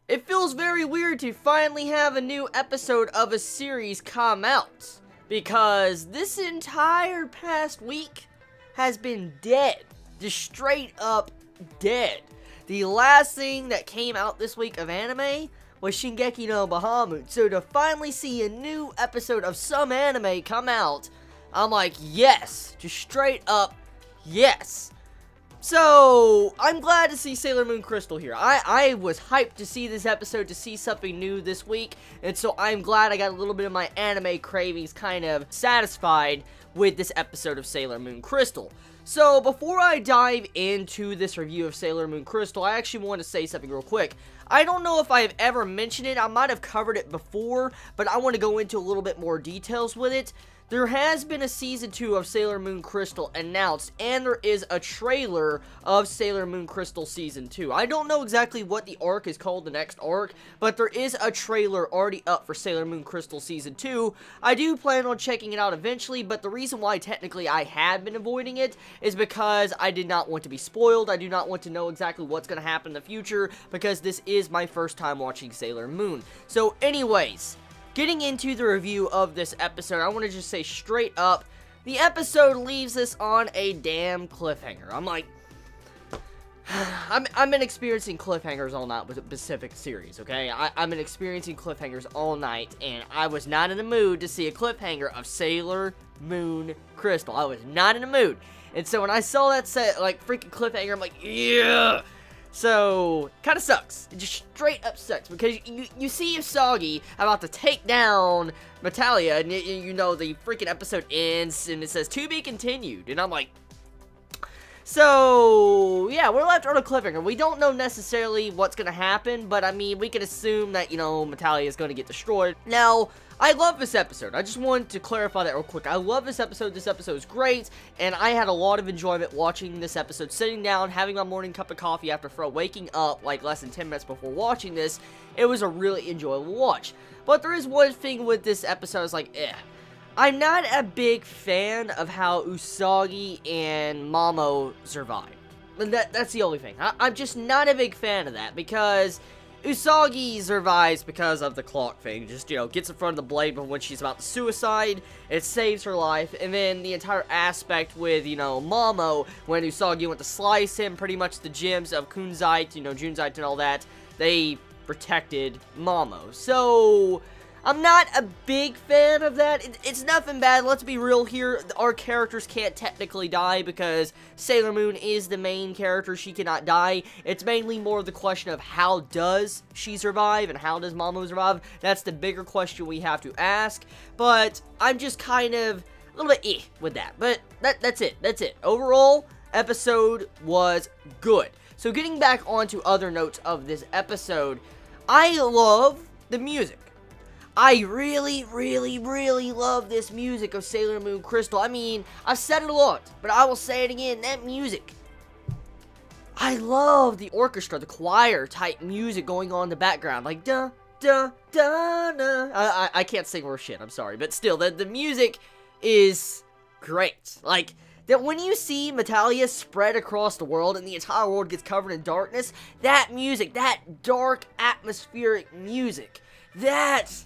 It feels very weird to finally have a new episode of a series come out, because this entire past week has been dead. Just straight up dead. The last thing that came out this week of anime was Shingeki no Bahamut, so to finally see a new episode of some anime come out, I'm like, yes, just straight up, yes. So, I'm glad to see Sailor Moon Crystal here. I was hyped to see this episode, to see something new this week, and so I'm glad I got a little bit of my anime cravings kind of satisfied with this episode of Sailor Moon Crystal. So, before I dive into this review of Sailor Moon Crystal, I actually want to say something real quick. I don't know if I've ever mentioned it, I might have covered it before, but I want to go into a little bit more details with it. There has been a Season 2 of Sailor Moon Crystal announced, and there is a trailer of Sailor Moon Crystal Season 2. I don't know exactly what the arc is called, the next arc, but there is a trailer already up for Sailor Moon Crystal Season 2. I do plan on checking it out eventually, but the reason why technically I have been avoiding it is because I did not want to be spoiled. I do not want to know exactly what's going to happen in the future, because this is my first time watching Sailor Moon. So anyways, getting into the review of this episode, I want to just say straight up, the episode leaves us on a damn cliffhanger. I'm like, I've been experiencing cliffhangers all night with a Pacific series, okay? I've been experiencing cliffhangers all night, and I was not in the mood to see a cliffhanger of Sailor Moon Crystal. I was not in the mood. And so when I saw that freaking cliffhanger, I'm like, yeah! So, kind of sucks. It just straight up sucks, because you see Usagi about to take down Natalia, and you know, the freaking episode ends, and it says, to be continued, and I'm like, so, yeah, we're left on a cliffhanger. We don't know necessarily what's going to happen, but, I mean, we can assume that, you know, Natalia is going to get destroyed. Now, I love this episode. I just wanted to clarify that real quick. I love this episode. This episode is great, and I had a lot of enjoyment watching this episode. Sitting down, having my morning cup of coffee after waking up, like, less than 10 minutes before watching this, it was a really enjoyable watch. But there is one thing with this episode, it's like, I'm not a big fan of how Usagi and Mamo survive. That's the only thing. I'm just not a big fan of that, because Usagi survives because of the clock thing. Just, you know, gets in front of the blade, but when she's about to suicide, it saves her life. And then the entire aspect with, you know, Mamo, when Usagi went to slice him, pretty much the gems of Kunzite, you know, Junzite and all that, they protected Mamo. So, I'm not a big fan of that. It's nothing bad. Let's be real here. Our characters can't technically die because Sailor Moon is the main character. She cannot die. It's mainly more of the question of how does she survive and how does Mamo survive. That's the bigger question we have to ask. But I'm just kind of a little bit with that. But that's it. That's it. Overall, episode was good. So getting back onto other notes of this episode, I love the music. I really, really, really love this music of Sailor Moon Crystal. I mean, I've said it a lot, but I will say it again, that music. I love the orchestra, the choir type music going on in the background. Like, da, da, da, da. I can't sing worth shit, I'm sorry. But still, the music is great. Like, that when you see Natalia spread across the world and the entire world gets covered in darkness, that music, that dark atmospheric music, that's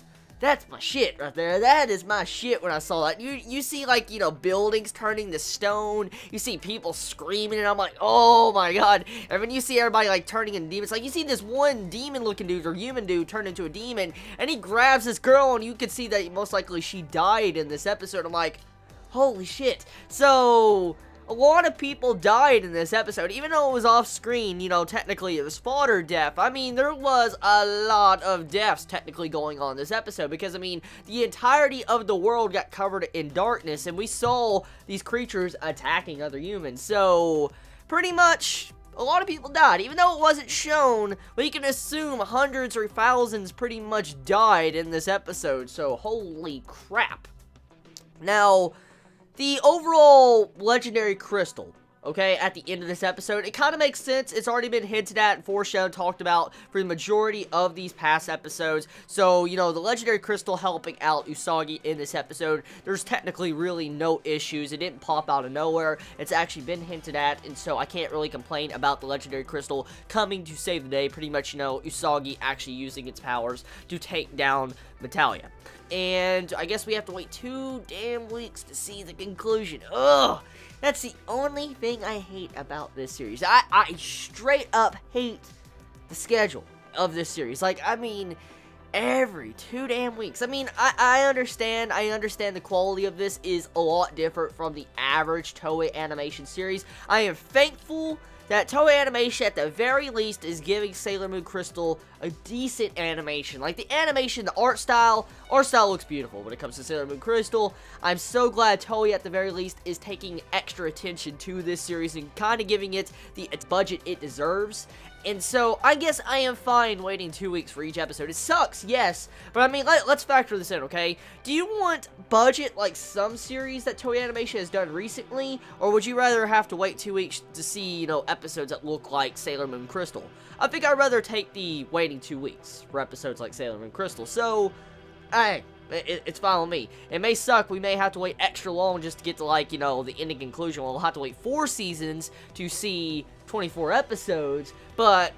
my shit right there. That is my shit when I saw that. You see, like, you know, buildings turning to stone. You see people screaming, and I'm like, oh my god. And when you see everybody, like, turning into demons, like, you see this one demon-looking dude, or human dude, turn into a demon, and he grabs this girl, and you can see that most likely she died in this episode. I'm like, holy shit. So, a lot of people died in this episode, even though it was off screen. You know, technically it was fodder death. I mean, there was a lot of deaths technically going on in this episode, because, I mean, the entirety of the world got covered in darkness, and we saw these creatures attacking other humans. So, pretty much, a lot of people died. Even though it wasn't shown, we can assume hundreds or thousands pretty much died in this episode. So, holy crap. Now, the overall legendary crystal, okay, at the end of this episode. It kind of makes sense. It's already been hinted at and foreshadowed, talked about for the majority of these past episodes. So, you know, the Legendary Crystal helping out Usagi in this episode, there's technically really no issues. It didn't pop out of nowhere. It's actually been hinted at, and so I can't really complain about the Legendary Crystal coming to save the day. Pretty much, you know, Usagi actually using its powers to take down Metalia. And I guess we have to wait 2 damn weeks to see the conclusion. Ugh! That's the only thing I hate about this series. I straight up hate the schedule of this series. Like, I mean, every 2 damn weeks. I mean, I understand the quality of this is a lot different from the average Toei animation series. I am thankful that Toei Animation, at the very least, is giving Sailor Moon Crystal a decent animation. Like, the animation, the art style looks beautiful when it comes to Sailor Moon Crystal. I'm so glad Toei, at the very least, is taking extra attention to this series and kind of giving it the budget it deserves. And so, I guess I am fine waiting 2 weeks for each episode. It sucks, yes, but I mean, let's factor this in, okay? Do you want budget like some series that Toei Animation has done recently, or would you rather have to wait 2 weeks to see, you know, episodes that look like Sailor Moon Crystal? I think I'd rather take the waiting 2 weeks for episodes like Sailor Moon Crystal, so, hey, it's fine with me. It may suck, we may have to wait extra long just to get to, like, you know, the ending conclusion. We'll have to wait 4 seasons to see 24 episodes, but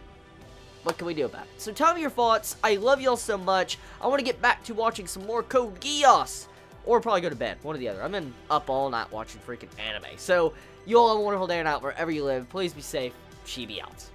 what can we do about it? So tell me your thoughts. I love y'all so much. I want to get back to watching some more Code Geass, or probably go to bed, one or the other. I've been up all night watching freaking anime. So, you all have a wonderful day or night wherever you live. Please be safe. Chibi out.